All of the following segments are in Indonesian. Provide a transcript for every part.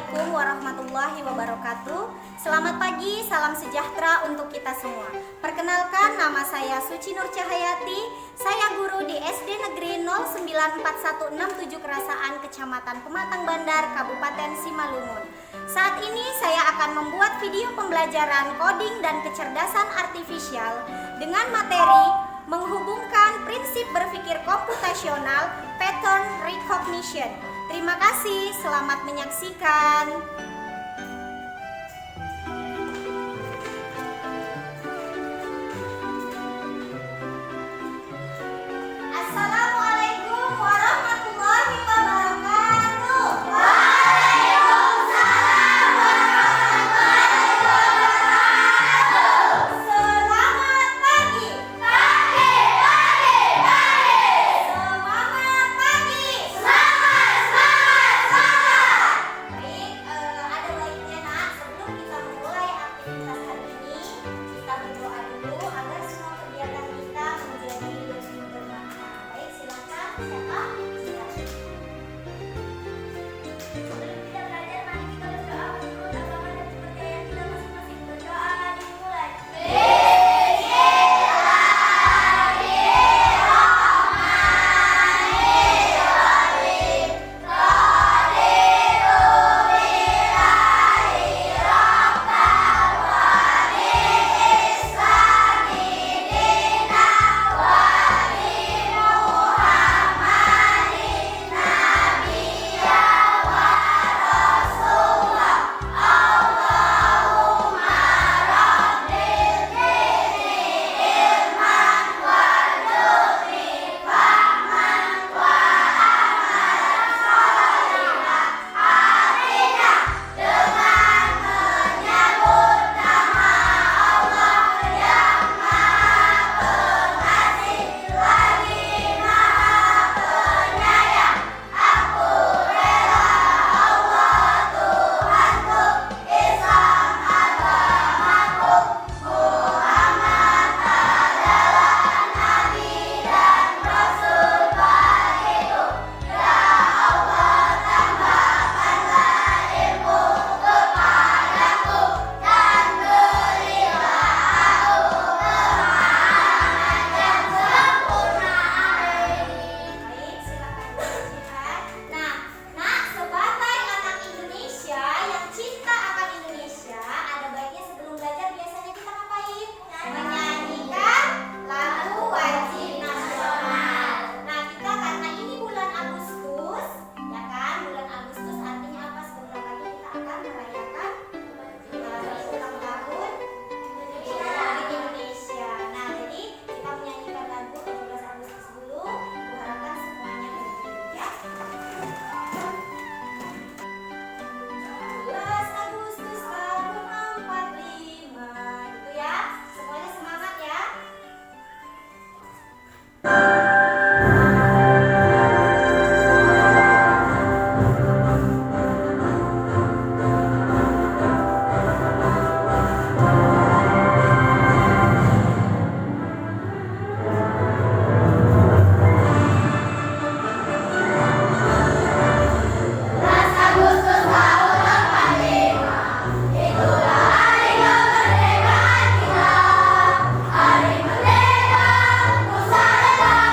Assalamualaikum warahmatullahi wabarakatuh. Selamat pagi, salam sejahtera untuk kita semua. Perkenalkan, nama saya Suci Nur Cahayati. Saya guru di SD Negeri 094167 Kerasaan, Kecamatan Pematang Bandar, Kabupaten Simalungun. Saat ini saya akan membuat video pembelajaran coding dan kecerdasan artifisial dengan materi menghubungkan prinsip berpikir komputasional pattern recognition. Terima kasih, selamat menyaksikan. Assalamualaikum warahmatullahi wabarakatuh. Waalaikumsalam warahmatullahi wabarakatuh. Selamat pagi. Pagi. Semangat pagi. Baik, ada baiknya nak, sebelum kita memulai aktivitas hari ini, kita berdoa dulu agar semua kegiatan kita menjadi lebih bermakna. Baik, silakan. Siapa? Silakan. Sebelum kita belajar, mari kita berdoa menurut agama dan kepercayaan kita masing-masing. Berdoa dimulai. Hari merdeka, Nusantara.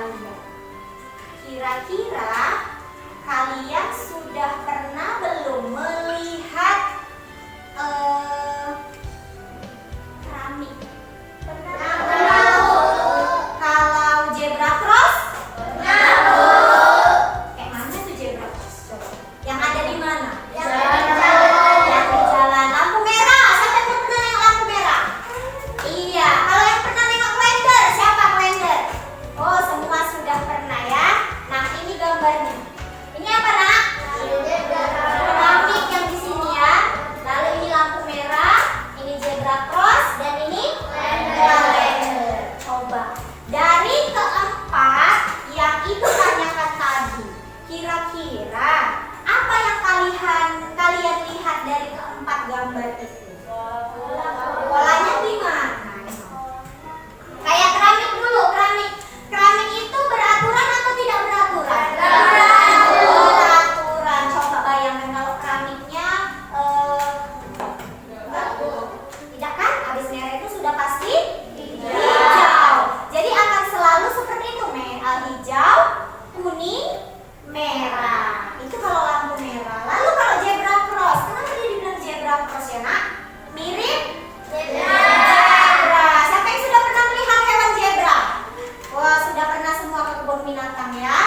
kalian. Kira-kira kalian sudah pernah belum melihat keramik? Kalau zebra cross? Kayak mana tuh zebra cross? Coba. Yang ada di mana? Yang di jalan. Lampu merah. Siapa yang pernah nengok lampu merah? Iya. Kalau yang pernah nengok kalender, siapa kalender? Oh, semua sudah pernah ya. Nah, ini gambarnya. Ini apa, Nak? Keramik yang di sini ya. Lalu ini lampu merah, ini zebra cross, dan ini kalender. Coba. Dari keempat yang ibu tanyakan tadi, kira-kira apa yang kalian lihat dari keempat gambar itu? Polanya gimana? Kayak keramik dulu, keramik. Keramik itu beraturan atau tidak beraturan? Beraturan. Coba bayangkan kalau keramiknya tidak kan? Habis merah itu sudah pasti hijau. Jadi akan selalu seperti itu, hijau, kuning, merah. Itu kalau lampu merah. Lalu kalau zebra cross, kenapa dia dibilang zebra cross ya, Nak? Mirip zebra. Siapa yang sudah pernah melihat hewan zebra? Wah, sudah pernah semua ke kebun binatang ya.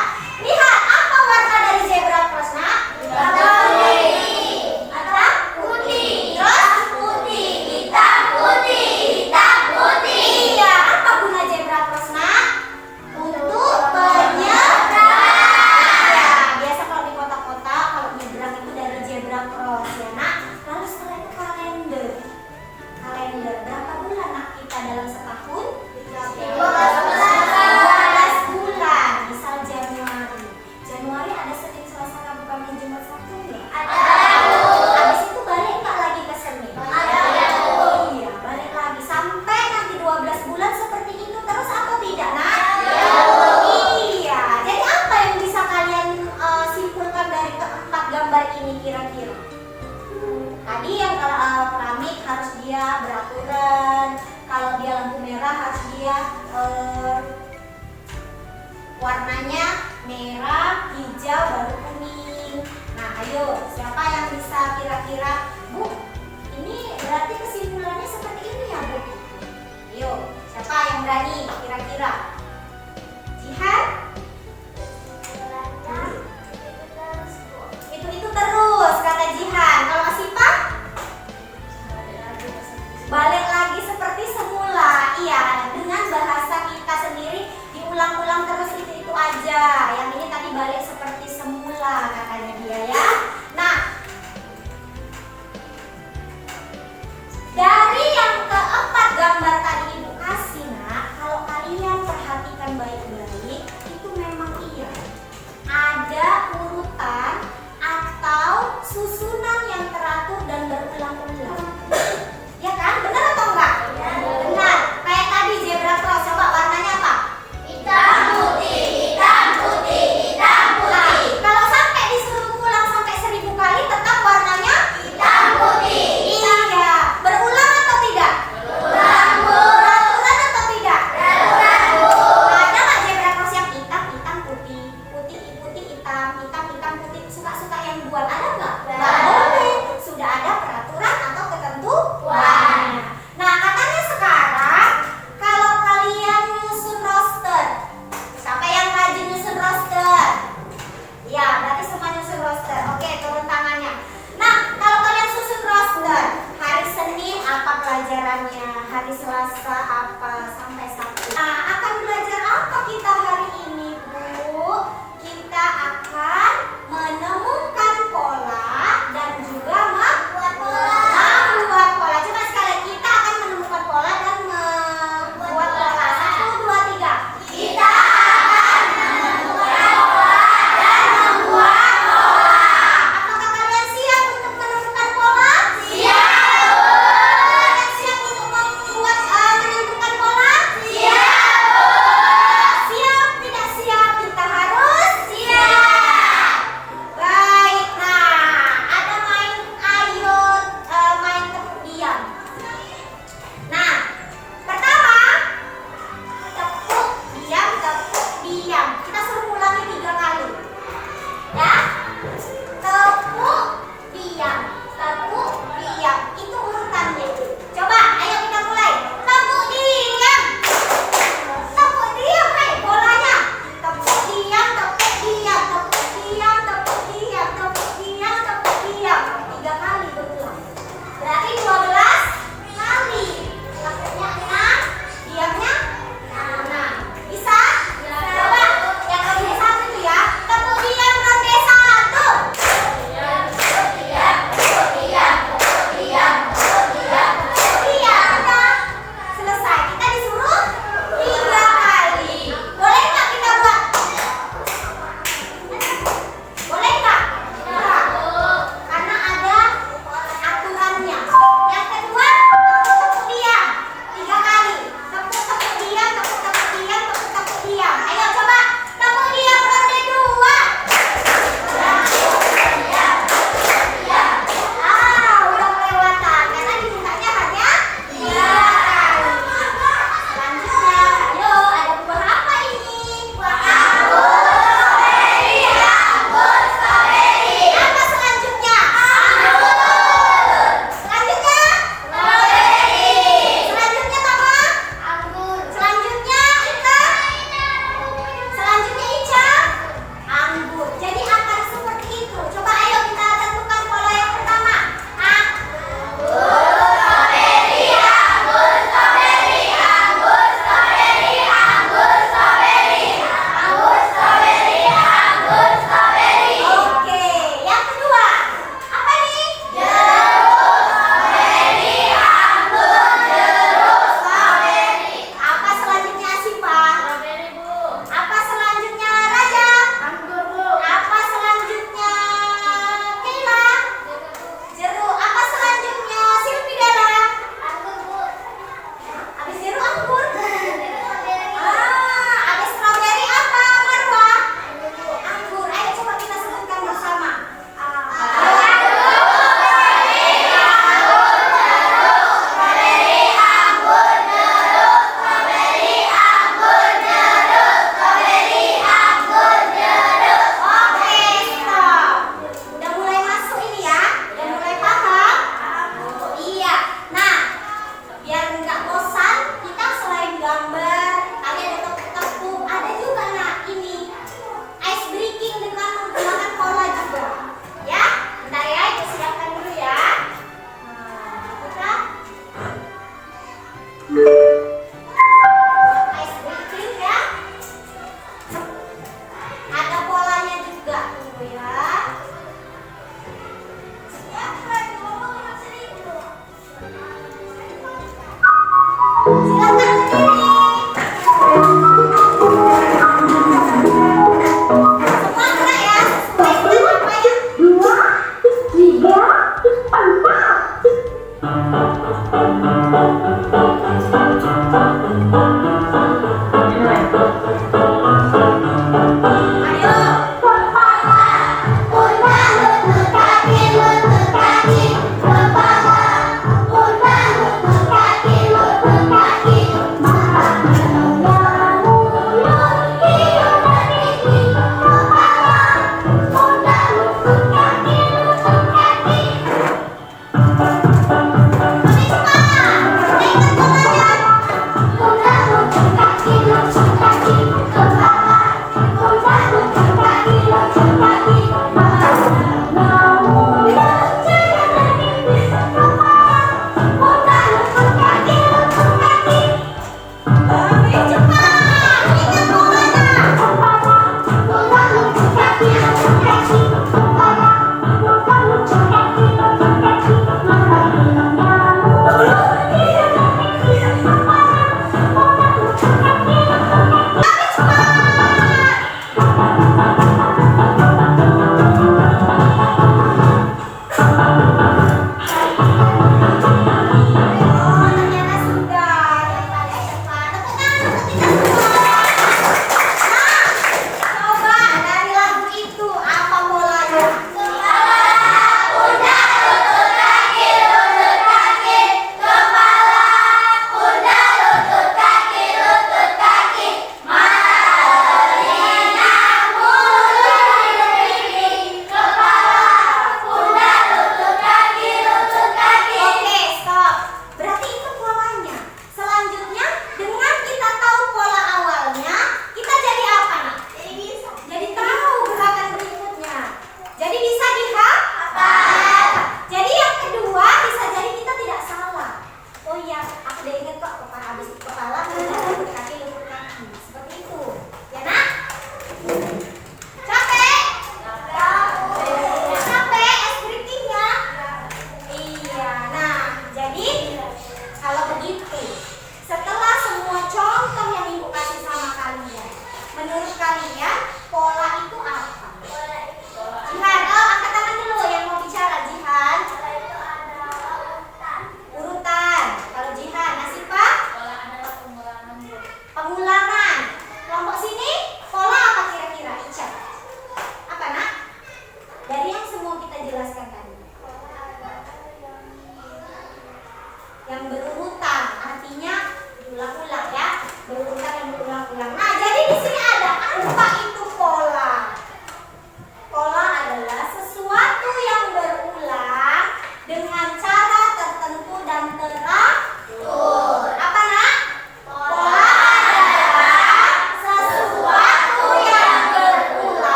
Lihat, apa warna dari zebra cross, Nak? Putih. Ada? Putih. Terus? Putih. Hitam, putih. Hitam, putih. Iya, apa guna zebra cross, Nak? Untuk penyeberang. Ya, biasa kalau di kota-kota, kalau nyebrang itu dari zebra cross ya, Nak. Lalu setelah itu kalender. Kalender, berapa bulan, Nak, kita dalam setahun? 12 bulan. Misal Januari. Januari ada Senin, Selasa, Rabu, Kamis, Jumat, Sabtu ya? Ada. Habis itu balik nggak lagi ke Senin? Ada. Iya, balik lagi sampai nanti 12 bulan seperti itu terus atau tidak, Nak? Iya. Jadi apa yang bisa kalian simpulkan dari keempat gambar ini kira-kira? Tadi yang kalau keramik harus dia beraturan, kalau dia lampu merah harus dia warnanya merah, hijau, baru kuning. Nah, ayo, siapa yang bisa kira-kira, Bu? Ini berarti kesimpulannya seperti ini ya, Bu? Ayo, siapa yang berani?